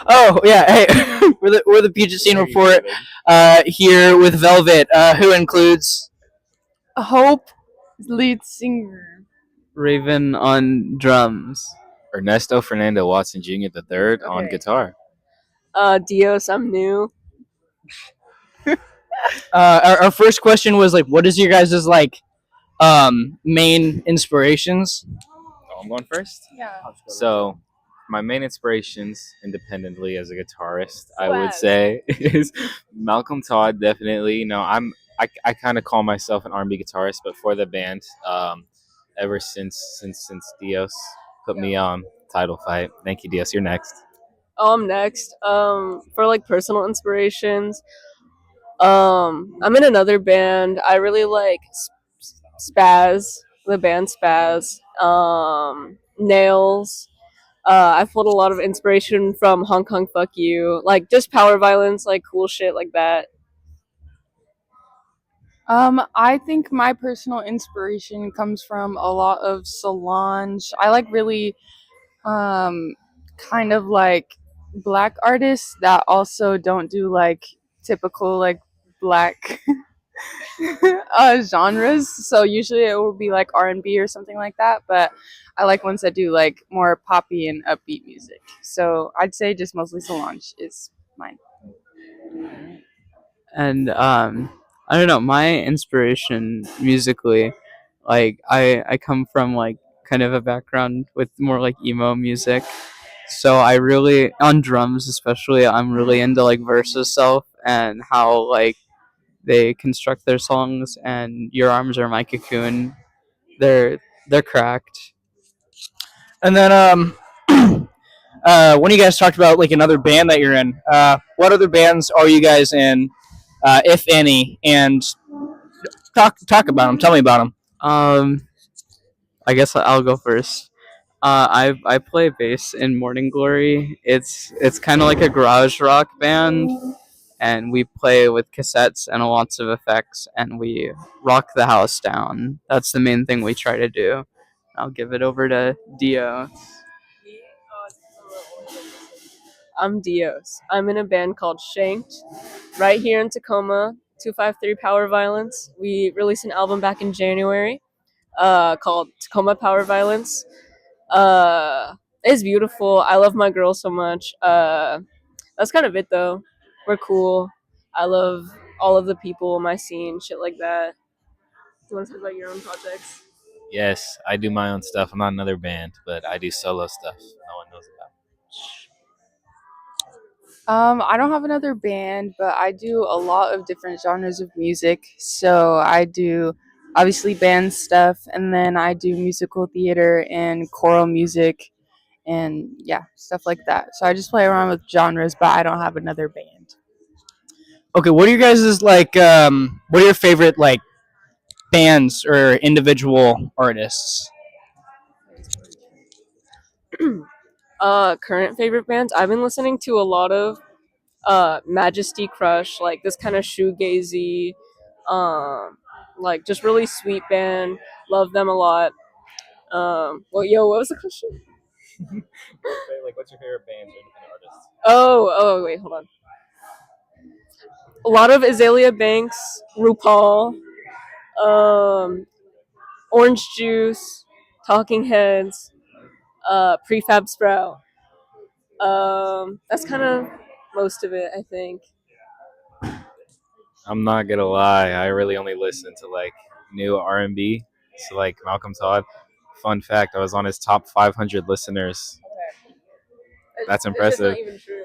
Oh yeah, hey, we're the Puget Scene Report here with Velvet, who includes Hope, lead singer. Raven on drums. Ernesto Fernando Watson Jr. the third on Okay. guitar. Dios, I'm new. our first question was like, what is your guys' like main inspirations? Oh, I'm going first. Yeah. So, my main inspirations, independently as a guitarist, I would Swag. say, is Malcolm Todd. Definitely, I kind of call myself an R&B guitarist, but for the band, ever since Dios put me on title fight. Thank you, Dios. You're next. Oh, I'm next. For like personal inspirations, I'm in another band. I really like Spaz, the band Spaz. Nails. I've pulled a lot of inspiration from Hong Kong Fuck You, like just power violence, like cool shit like that. I think my personal inspiration comes from a lot of Solange. I like really um kind of like black artists that also don't do like typical like black genres. So usually it will be like R&B or something like that, but I like ones that do like more poppy and upbeat music. So I'd say just mostly Solange is mine. And I don't know, my inspiration musically, like I come from like kind of a background with more like emo music. So I really on drums especially I'm really into like Versus Self and how like they construct their songs and Your Arms Are My Cocoon. They're they're cracked. And then when you guys talked about like another band that you're in, what other bands are you guys in, if any? And talk about them. Tell me about them. Um I guess I'll go first. I play bass in Morning Glory. It's kind of like a garage rock band, and we play with cassettes and lots of effects, and we rock the house down. That's the main thing we try to do. I'll give it over to Dio. I'm Dios. I'm in a band called Shanked, right here in Tacoma. 253 Power Violence. We released an album back in January, called Tacoma Power Violence. It's beautiful. I love my girl so much. That's kind of it though. We're cool. I love all of the people in my scene, shit like that. You want to talk about your own projects? Yes, I do my own stuff. I'm not another band, but I do solo stuff. No one knows about. I don't have another band, but I do a lot of different genres of music. So I do obviously band stuff, and then I do musical theater and choral music, and yeah, stuff like that. So I just play around with genres, but I don't have another band. Okay, what are your guys' like? What are your favorite like bands or individual artists? Current favorite bands. I've been listening to a lot of Majesty Crush, like this kind of shoegazy, um, like just really sweet band. Love them a lot. Well, yo, what was the question? Like, what's your favorite bands or independent artists? Wait, hold on. A lot of Azalea Banks, RuPaul, um, Orange Juice, Talking Heads, Prefab Sprout. That's kind of most of it, I think. I'm not gonna lie. I really only listen to like new R&B. So like Malcolm Todd. Fun fact: I was on his top 500 listeners. That's impressive. It's not even true.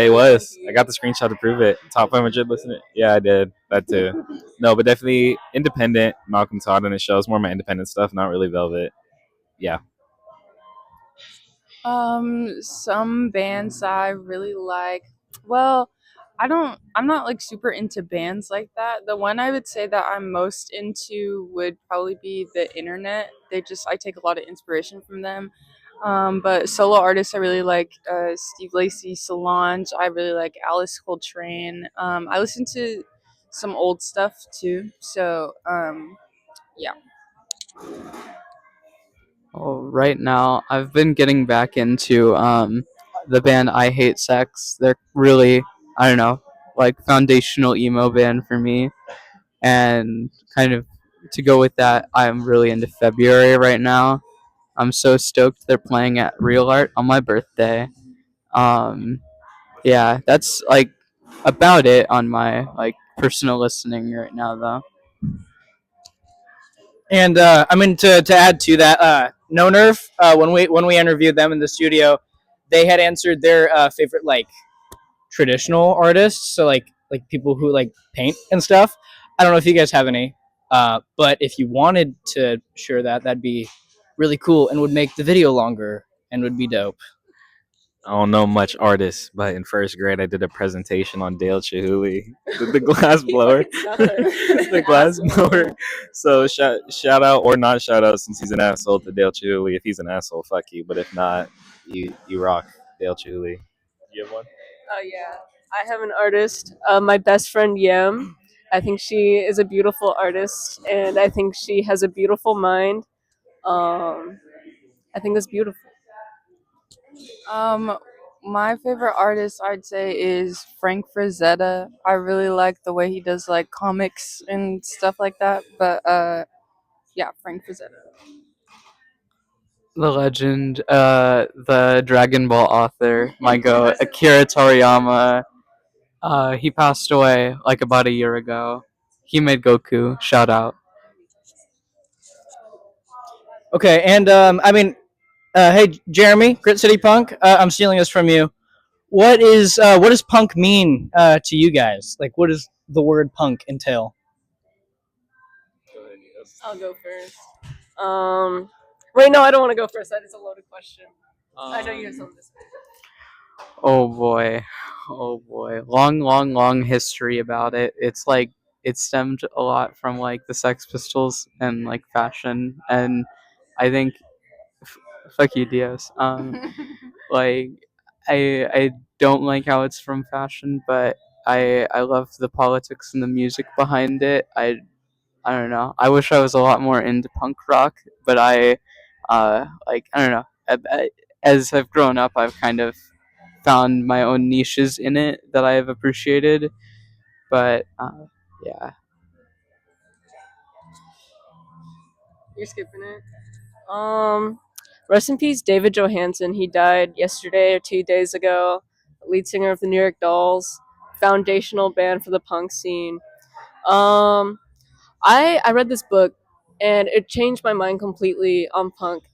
It was. I got the screenshot to prove it. Top 500 listener. Yeah, I did that too. No, but definitely independent. Malcolm Todd, and it shows more of my independent stuff, not really Velvet. Yeah. Some bands I really like. Well, I'm not like super into bands like that. The one I would say that I'm most into would probably be the internet. I take a lot of inspiration from them. But solo artists I really like Steve Lacy, Solange. I really like Alice Coltrane. I listen to some old stuff too. So yeah. Well, right now I've been getting back into the band I Hate Sex. They're really, I don't know, like foundational emo band for me. And kind of to go with that, I'm really into February right now. I'm so stoked they're playing at Real Art on my birthday. Um, yeah, that's like about it on my like personal listening right now, though. And I mean to add to that, No Nerve, when we interviewed them in the studio, they had answered their favorite like traditional artists, so like people who like paint and stuff. I don't know if you guys have any, but if you wanted to share that, that'd be really cool and would make the video longer and would be dope. I don't know much artists, but in first grade I did a presentation on Dale Chihuly, the glass blower, the glass blower. So shout out or not shout out since he's an asshole to Dale Chihuly. If he's an asshole, fuck you. But if not, you rock Dale Chihuly. You have one? Oh yeah, I have an artist. My best friend Yam. I think she is a beautiful artist, and I think she has a beautiful mind. Um, I think that's beautiful. Um, my favorite artist I'd say is Frank Frazetta. I really like the way he does like comics and stuff like that. But yeah, Frank Frazetta. The legend, the Dragon Ball author, my goat, Akira Toriyama. He passed away like about a year ago. He made Goku. Shout out. Okay, and I mean, hey Jeremy, Grit City Punk, I'm stealing this from you. What does punk mean to you guys? Like, what does the word punk entail? I'll go first. Um, wait, no, I don't want to go first. That is a loaded question. I know you have something to say. Oh boy, oh boy, long, long, long history about it. It's like it stemmed a lot from like the Sex Pistols and like fashion, and I think f- fuck you, Dios. Like I don't like how it's from fashion, but I love the politics and the music behind it. I don't know. I wish I was a lot more into punk rock, but like I don't know. As I've grown up, I've kind of found my own niches in it that I have appreciated. But yeah, You're skipping it. Rest in peace, David Johansen. He died yesterday or 2 days ago. Lead singer of the New York Dolls, foundational band for the punk scene. Um, I read this book, and it changed my mind completely on punk.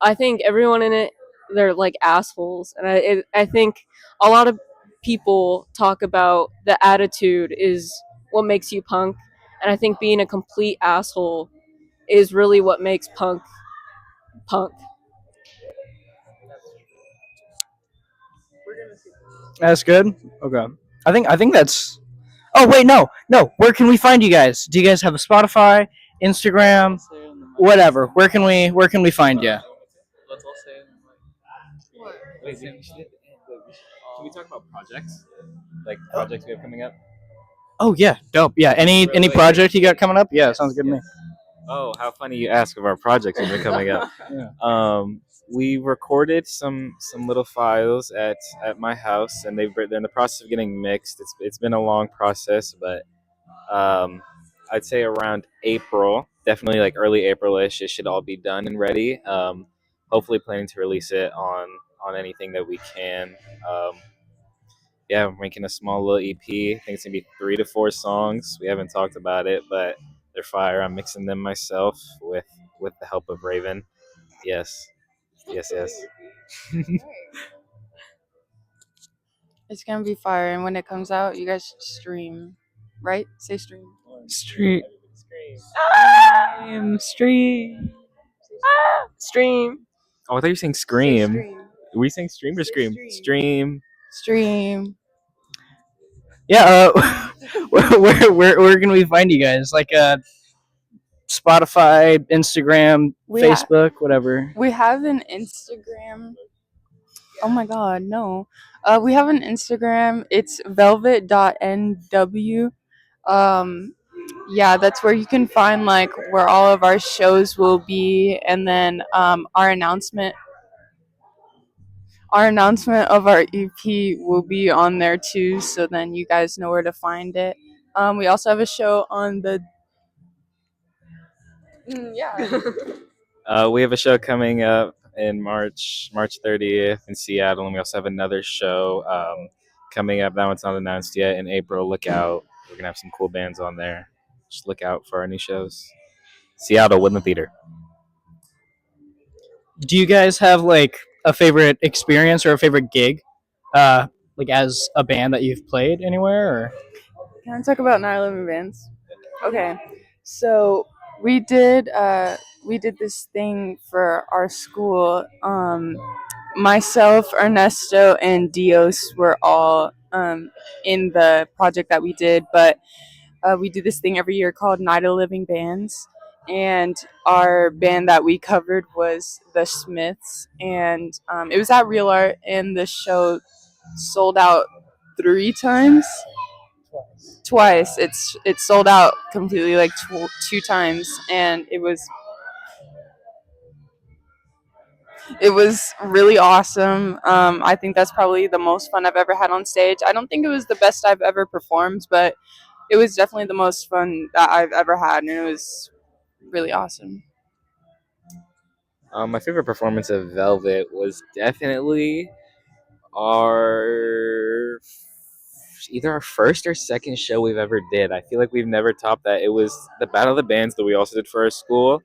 I think everyone in it, they're like assholes, and I think a lot of people talk about the attitude is what makes you punk, and I think being a complete asshole is really what makes punk punk. That's good. Okay. I think that's. Oh wait, no. Where can we find you guys? Do you guys have a Spotify, Instagram, whatever? Where can we find you? Wait, can we talk about projects? Like projects we have coming up? Oh yeah, dope. Yeah, any project you got coming up? Yeah, sounds good to me. Oh, how funny you ask of our projects that are coming up. Yeah. We recorded some little files at my house, and they're in the process of getting mixed. It's been a long process, but I'd say around April, definitely like early April-ish, it should all be done and ready. Hopefully, planning to release it on anything that we can. Um, yeah, we're making a small little EP. I think it's gonna be 3 to 4 songs. We haven't talked about it, but they're fire. I'm mixing them myself with the help of Raven. Yes, yes. It's gonna be fire, and when it comes out, you guys should stream, right? Say stream. stream, stream. Stream. Oh, I thought you were saying Say scream. stream. Were you saying stream or Say scream? stream. Stream. Stream. Yeah. Where can we find you guys? Like Spotify, Instagram, Facebook, whatever. We have an Instagram. Oh my god, no. We have an Instagram. It's velvet.nw. Um yeah, that's where you can find like where all of our shows will be, and then our announcement. our announcement of our EP will be on there too, so then you guys know where to find it. We also have a show on the yeah. We have a show coming up in March 30th in Seattle, and we also have another show coming up. That one's not announced yet. In April, look out. We're gonna have some cool bands on there. Just look out for our new shows. Seattle Woodland Theater. Do you guys have like a favorite experience or a favorite gig, like as a band that you've played anywhere? Or Can I talk about 9/11 bands? Okay, so we did this thing for our school. Myself, Ernesto, and Dios were all in the project that we did, but we do this thing every year called Night of Living Bands. And our band that we covered was the Smiths, and it was at Real Art, and the show sold out 3 times. Twice. It's sold out completely, like 2 times, and it was really awesome. I think that's probably the most fun I've ever had on stage. I don't think it was the best I've ever performed, but it was definitely the most fun that I've ever had, and it was really awesome. My favorite performance of Velvet was definitely our either our first or second show we've ever did. I feel like we've never topped that. It was the Battle of the Bands that we also did for our school,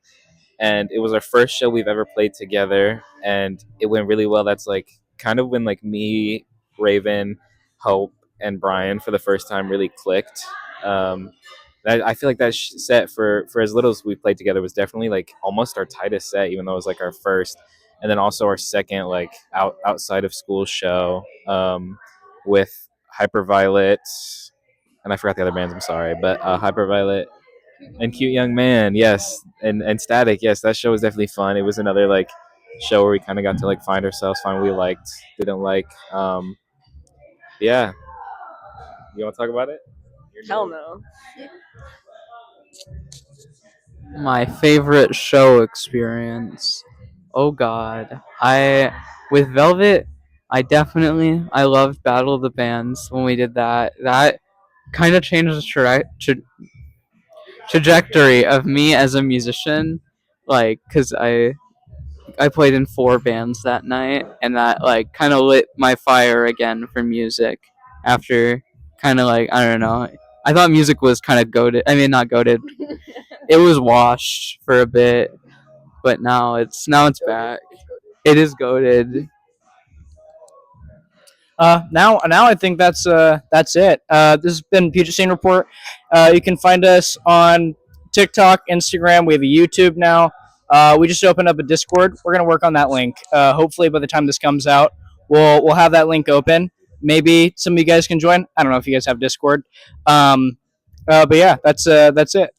and it was our first show we've ever played together, and it went really well. That's like kind of when like me, Raven, Hope, and Brian for the first time really clicked. Um, I feel like that set for as little as we played together was definitely like almost our tightest set, even though it was like our first, and then also our second like outside of school show with Hyperviolet, and I forgot the other bands. I'm sorry, but Hyperviolet and Cute Young Man, yes, and Static, yes, that show was definitely fun. It was another like show where we kind of got to like find ourselves, find what we liked, didn't like. Yeah, you want to talk about it? Hell no. My favorite show experience. Oh God, I with Velvet. I loved Battle of the Bands when we did that. That kind of changed the trajectory of me as a musician. Like, cause I played in 4 bands that night, and that like kind of lit my fire again for music. After kind of like I don't know, I thought music was kind of goaded. I mean, not goaded. It was washed for a bit, but now it's back. It is goaded. now I think that's it. This has been Puget Scene Report. You can find us on TikTok, Instagram. We have a YouTube now. We just opened up a Discord. We're gonna work on that link. Hopefully, by the time this comes out, we'll have that link open. Maybe some of you guys can join. I don't know if you guys have Discord. But yeah, that's it.